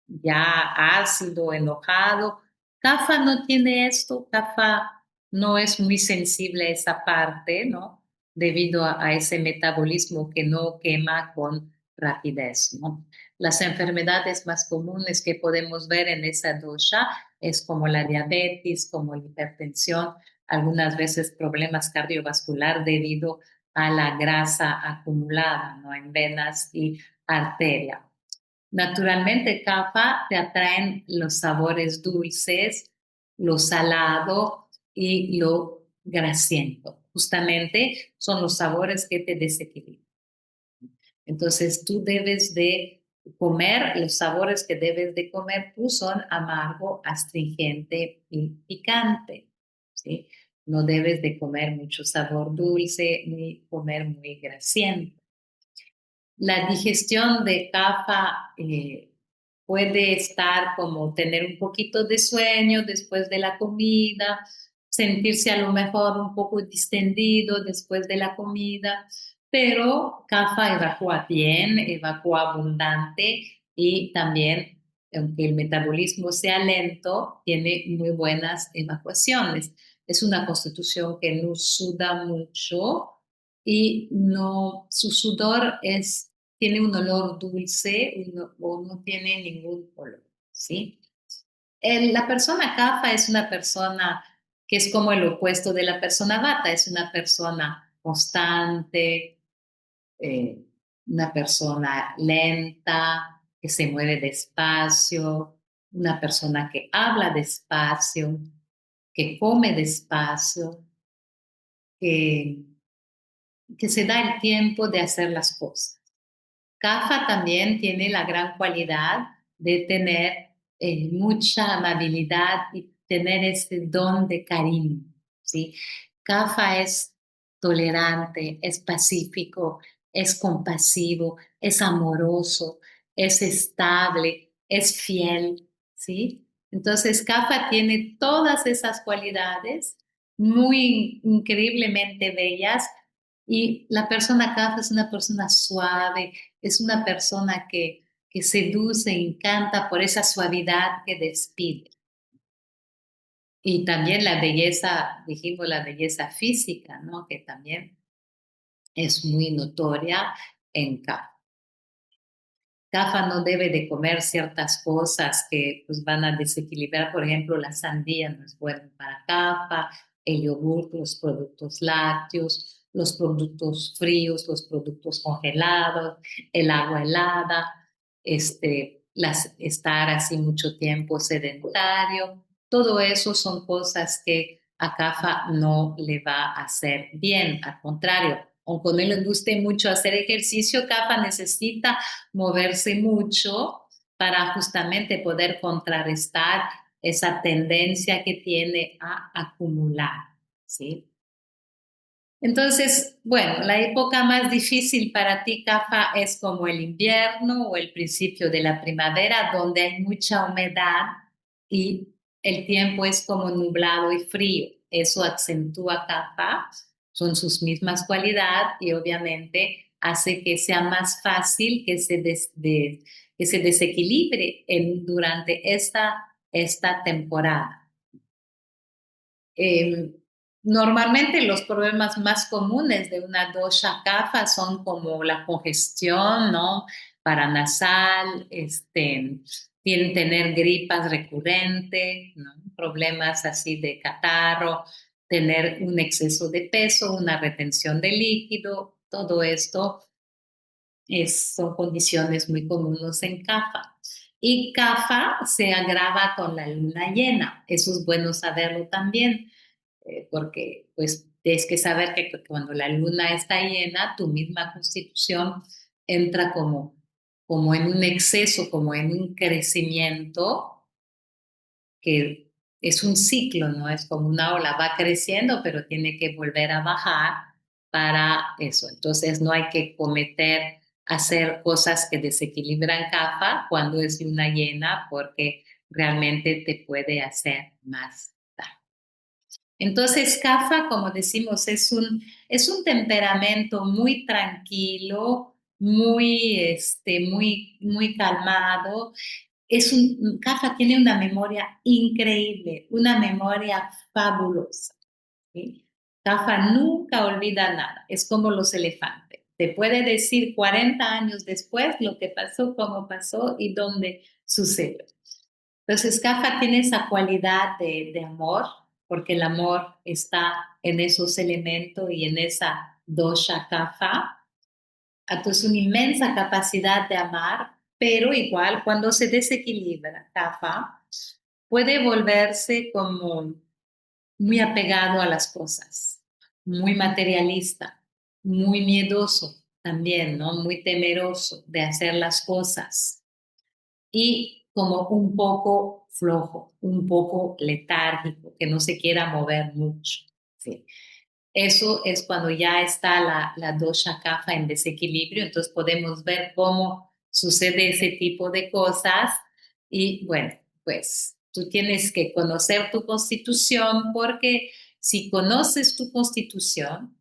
ya ácido, enojado. Kapha no tiene esto, Kapha no es muy sensible a esa parte, ¿no? Debido a ese metabolismo que no quema con rapidez, ¿no? Las enfermedades más comunes que podemos ver en esa dosha es como la diabetes, como la hipertensión, algunas veces problemas cardiovasculares debido a la grasa acumulada, ¿no? En venas y arteria. Naturalmente, kapha te atraen los sabores dulces, lo salado y lo grasiento. Justamente son los sabores que te desequilibran. Entonces, tú debes de comer, los sabores que debes de comer tú son amargo, astringente y picante, ¿sí? No debes de comer mucho sabor dulce ni comer muy grasiento. La digestión de kapha puede estar como tener un poquito de sueño después de la comida, sentirse a lo mejor un poco distendido después de la comida, pero kapha evacúa bien, evacúa abundante y también, aunque el metabolismo sea lento, tiene muy buenas evacuaciones. Es una constitución que no suda mucho y no, su sudor tiene un olor dulce o no tiene ningún olor, ¿sí? La persona kapha es una persona que es como el opuesto de la persona vata, es una persona constante, eh, una persona lenta, que se mueve despacio, una persona que habla despacio, que come despacio, que, que se da el tiempo de hacer las cosas. Kapha también tiene la gran cualidad de tener mucha amabilidad y tener este don de cariño, ¿sí? Kapha es tolerante, es pacífico, es compasivo, es amoroso, es estable, es fiel, ¿sí? Entonces, Kapha tiene todas esas cualidades muy increíblemente bellas y la persona kapha es una persona suave, es una persona que seduce, encanta por esa suavidad que despide. Y también la belleza, dijimos la belleza física, ¿no? Que también es muy notoria en kapha. Kapha no debe de comer ciertas cosas que pues, van a desequilibrar, por ejemplo, la sandía no es buena para kapha, el yogur, los productos lácteos, los productos fríos, los productos congelados, el agua helada, estar así mucho tiempo sedentario, todo eso son cosas que a kapha no le va a hacer bien, al contrario, aunque no le guste mucho hacer ejercicio, kapha necesita moverse mucho para justamente poder contrarrestar esa tendencia que tiene a acumular, ¿sí? Entonces, bueno, la época más difícil para ti, kapha, es como el invierno o el principio de la primavera, donde hay mucha humedad y el tiempo es como nublado y frío. Eso acentúa kapha, son sus mismas cualidades y obviamente hace que sea más fácil que se desequilibre durante esta temporada. Eh, Normalmente los problemas más comunes de una dosha kapha son como la congestión, ¿no? Paranasal, tienen tener gripas recurrentes, ¿no? Problemas así de catarro, tener un exceso de peso, una retención de líquido, todo esto son condiciones muy comunes en kapha. Y kapha se agrava con la luna llena, eso es bueno saberlo también porque pues tienes que saber que cuando la luna está llena, tu misma constitución entra como en un exceso, como en un crecimiento que es un ciclo, ¿no? Es como una ola, va creciendo, pero tiene que volver a bajar para eso. Entonces no hay que cometer hacer cosas que desequilibran kapha cuando es luna llena, porque realmente te puede hacer más daño. Entonces, kapha, como decimos, es un temperamento muy tranquilo, muy calmado. Kapha tiene una memoria increíble, una memoria fabulosa. ¿Sí? Kapha nunca olvida nada, es como los elefantes. Te puede decir 40 años después lo que pasó, cómo pasó y dónde sucedió. Entonces, Kapha tiene esa cualidad de amor, porque el amor está en esos elementos y en esa dosha Kapha. Entonces, una inmensa capacidad de amar, pero igual cuando se desequilibra Kapha, puede volverse como muy apegado a las cosas, muy materialista, muy miedoso también, ¿no? Muy temeroso de hacer las cosas y como un poco flojo, un poco letárgico, que no se quiera mover mucho. ¿Sí? Eso es cuando ya está la dosha kapha en desequilibrio, entonces podemos ver cómo sucede ese tipo de cosas y bueno, pues tú tienes que conocer tu constitución porque si conoces tu constitución,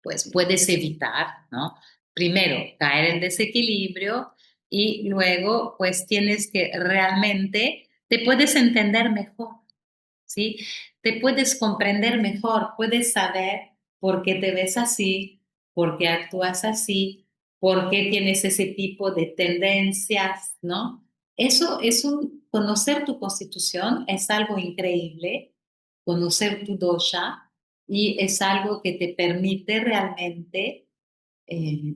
pues puedes evitar, ¿no? Primero, caer en desequilibrio y luego, pues tienes que realmente, te puedes entender mejor, ¿sí? Te puedes comprender mejor, puedes saber por qué te ves así, por qué actúas así, por qué tienes ese tipo de tendencias, ¿no? Conocer tu constitución es algo increíble, conocer tu dosha, y es algo que te permite realmente eh,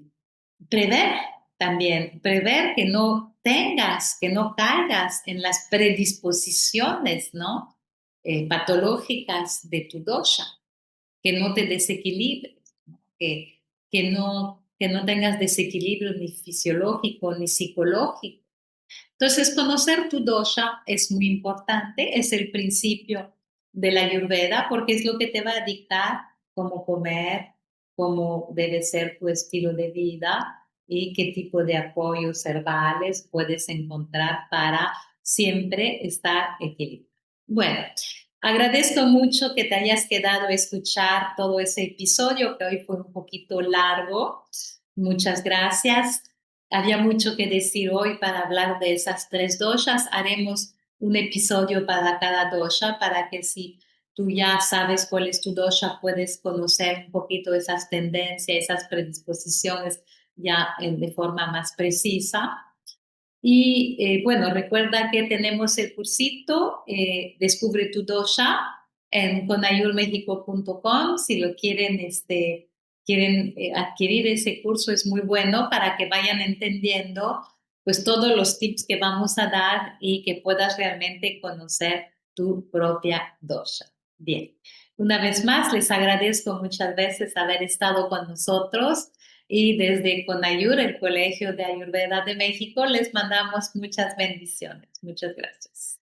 prever también, prever que no tengas, que no caigas en las predisposiciones, ¿no? Patológicas de tu dosha, que no te desequilibres, ¿no? Que no tengas desequilibrio ni fisiológico ni psicológico. Entonces, conocer tu dosha es muy importante, es el principio de la Ayurveda, porque es lo que te va a dictar cómo comer, cómo debe ser tu estilo de vida y qué tipo de apoyos herbales puedes encontrar para siempre estar equilibrado. Bueno, agradezco mucho que te hayas quedado a escuchar todo ese episodio, que hoy fue un poquito largo. Muchas gracias. Había mucho que decir hoy para hablar de esas tres doshas. Haremos un episodio para cada dosha para que si tú ya sabes cuál es tu dosha, puedes conocer un poquito esas tendencias, esas predisposiciones ya de forma más precisa. Y bueno, recuerda que tenemos el cursito Descubre tu dosha en conayurmexico.com. Si lo quieren, quieren adquirir ese curso, es muy bueno para que vayan entendiendo pues todos los tips que vamos a dar y que puedas realmente conocer tu propia dosha. Bien, una vez más les agradezco muchas veces haber estado con nosotros. Y desde Conayur, el Colegio de Ayurveda de México, les mandamos muchas bendiciones. Muchas gracias.